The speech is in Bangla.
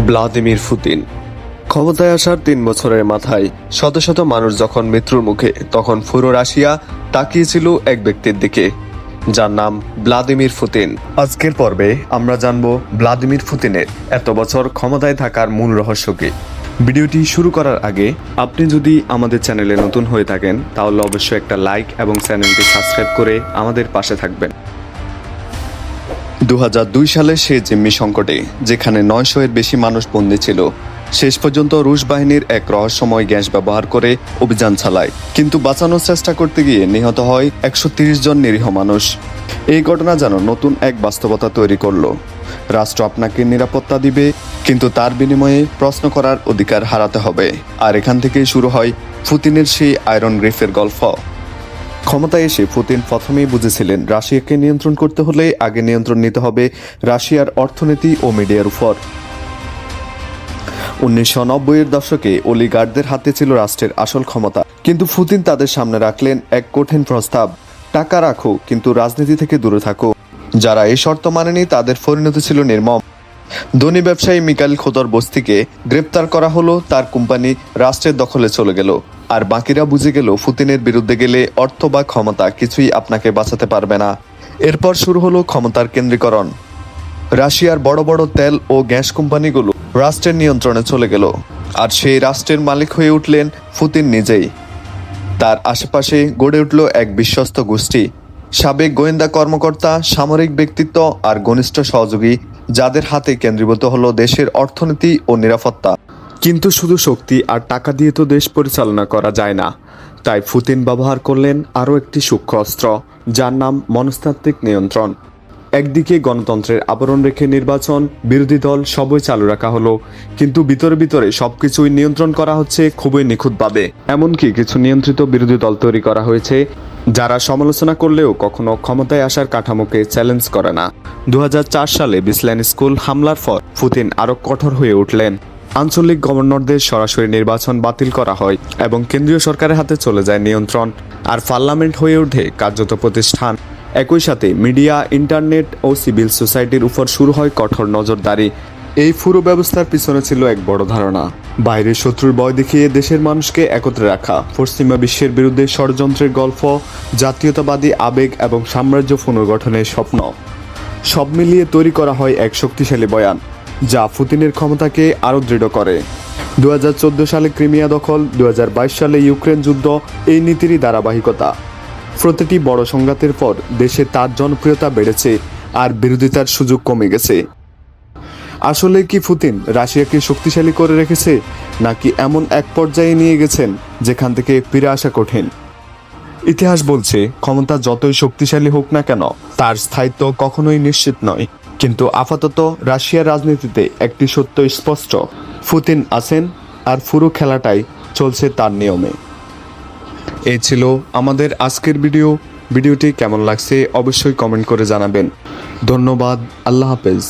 ভ্লাদিমির পুতিন ক্ষমতায় আসার ৩ বছরের মাথায় শত শত মানুষ যখন মৃত্যুর মুখে, তখন পুরো রাশিয়া তাকিয়েছিল এক ব্যক্তির দিকে, যার নাম ভ্লাদিমির পুতিন। আজকের পর্বে আমরা জানব ভ্লাদিমির পুতিনের এত বছর ক্ষমতায় থাকার মূল রহস্য কি। ভিডিওটি শুরু করার আগে আপনি যদি আমাদের চ্যানেলে নতুন হয়ে থাকেন তাহলে অবশ্যই একটা লাইক এবং চ্যানেলটি সাবস্ক্রাইব করে আমাদের পাশে থাকবেন। 2002 সালে সে জিম্মি সংকটে, যেখানে 900 এর বেশি মানুষ বন্দী ছিল, শেষ পর্যন্ত রুশ বাহিনীর এক রহস্যময় গ্যাস ব্যবহার করে অভিযান চালায়, কিন্তু বাঁচানোর চেষ্টা করতে গিয়ে নিহত হয় 130 জন নিরীহ মানুষ। এই ঘটনা যেন নতুন এক বাস্তবতা তৈরি করলো। রাষ্ট্র আপনাকে নিরাপত্তা দিবে, কিন্তু তার বিনিময়ে প্রশ্ন করার অধিকার হারাতে হবে। আর এখান থেকেই শুরু হয় পুতিনের সেই আয়রন গ্রিফের গল্প। ক্ষমতায় এসে পুতিন প্রথমেই বুঝেছিলেন রাশিয়াকে নিয়ন্ত্রণ করতে হলে আগে নিয়ন্ত্রণ নিতে হবে রাশিয়ার অর্থনীতি ও মিডিয়ার উপর। 1990-এর দশকে অলিগার্ডদের হাতে ছিল রাষ্ট্রের আসল ক্ষমতা, কিন্তু পুতিন তাদের সামনে রাখলেন এক কঠিন প্রস্তাব: টাকা রাখো, কিন্তু রাজনীতি থেকে দূরে থাকো। যারা এই শর্ত মানেনি তাদের পরিণতি ছিল নির্মম। ধনী ব্যবসায়ী মিকাইল খোদরবস্তিকে গ্রেপ্তার করা হলো, তার কোম্পানি রাষ্ট্রের দখলে চলে গেল। আর বাকিরা বুঝে গেল পুতিনের বিরুদ্ধে গেলে অর্থ বা ক্ষমতা কিছুই আপনাকে বাঁচাতে পারবে না। এরপর শুরু হলো ক্ষমতার কেন্দ্রীকরণ। রাশিয়ার বড় বড় তেল ও গ্যাস কোম্পানিগুলো রাষ্ট্রের নিয়ন্ত্রণে চলে গেল, আর সেই রাষ্ট্রের মালিক হয়ে উঠলেন পুতিন নিজেই। তার আশেপাশে গড়ে উঠল এক বিশ্বস্ত গোষ্ঠী, সাবেক গোয়েন্দা কর্মকর্তা, সামরিক ব্যক্তিত্ব আর ঘনিষ্ঠ সহযোগী, যাদের হাতে কেন্দ্রীভূত হলো দেশের অর্থনীতি ও নিরাপত্তা। কিন্তু শুধু শক্তি আর টাকা দিয়ে তো দেশ পরিচালনা করা যায় না, তাই পুতিন ব্যবহার করলেন আরও একটি সূক্ষ্ম অস্ত্র, যার নাম মনস্তাত্ত্বিক নিয়ন্ত্রণ। একদিকে গণতন্ত্রের আবরণ রেখে নির্বাচন, বিরোধী দল সবই চালু রাখা হলো, কিন্তু ভিতরে ভিতরে সবকিছুই নিয়ন্ত্রণ করা হচ্ছে খুবই নিখুঁতভাবে। এমনকি কিছু নিয়ন্ত্রিত বিরোধী দল তৈরি করা হয়েছে, যারা সমালোচনা করলেও কখনো ক্ষমতায় আসার কাঠামোকে চ্যালেঞ্জ করে না। 2004 সালে বিসলেন স্কুল হামলার পর পুতিন আরও কঠোর হয়ে উঠলেন। আঞ্চলিক গভর্নরদের সরাসরি নির্বাচন বাতিল করা হয় এবং কেন্দ্রীয় সরকারের হাতে চলে যায় নিয়ন্ত্রণ, আর পার্লামেন্ট হয়ে ওঠে কার্যত প্রতিষ্ঠান। একই সাথে মিডিয়া, ইন্টারনেট ও সিভিল সোসাইটির উপর শুরু হয় কঠোর নজরদারি। এই পুরো ব্যবস্থার পিছনে ছিল এক বড় ধারণা: বাইরের শত্রুর ভয় দেখিয়ে দেশের মানুষকে একত্রে রাখা, পশ্চিমা বিশ্বের বিরুদ্ধে ষড়যন্ত্রের গল্প, জাতীয়তাবাদী আবেগ এবং সাম্রাজ্য পুনর্গঠনের স্বপ্ন। সব মিলিয়ে তৈরি করা হয় এক শক্তিশালী বয়ান, যা পুতিনের ক্ষমতাকে আরও দৃঢ় করে। 2014 সালে ক্রিমিয়া দখল, 2022 সালে ইউক্রেন যুদ্ধ, এই নীতিরই ধারাবাহিকতা। প্রতিটি বড় সংঘাতের পর দেশে তার জনপ্রিয়তা বেড়েছে আর বিরোধিতার সুযোগ কমে গেছে। আসলে কি পুতিন রাশিয়াকে শক্তিশালী করে রেখেছে, নাকি এমন এক পর্যায়ে নিয়ে গেছেন যেখান থেকে ফিরে আসা কঠিন? ইতিহাস বলছে, ক্ষমতা যতই শক্তিশালী হোক না কেন, তার স্থায়িত্ব কখনোই নিশ্চিত নয়। কিন্তু আপাতত রাশিয়ার রাজনীতিতে একটি সত্য স্পষ্ট: পুতিন আছেন, আর পুরো খেলাটাই চলছে তার নিয়মে। এই ছিল আমাদের আজকের ভিডিওটি কেমন লাগছে অবশ্যই কমেন্ট করে জানাবেন। ধন্যবাদ। আল্লাহ হাফেজ।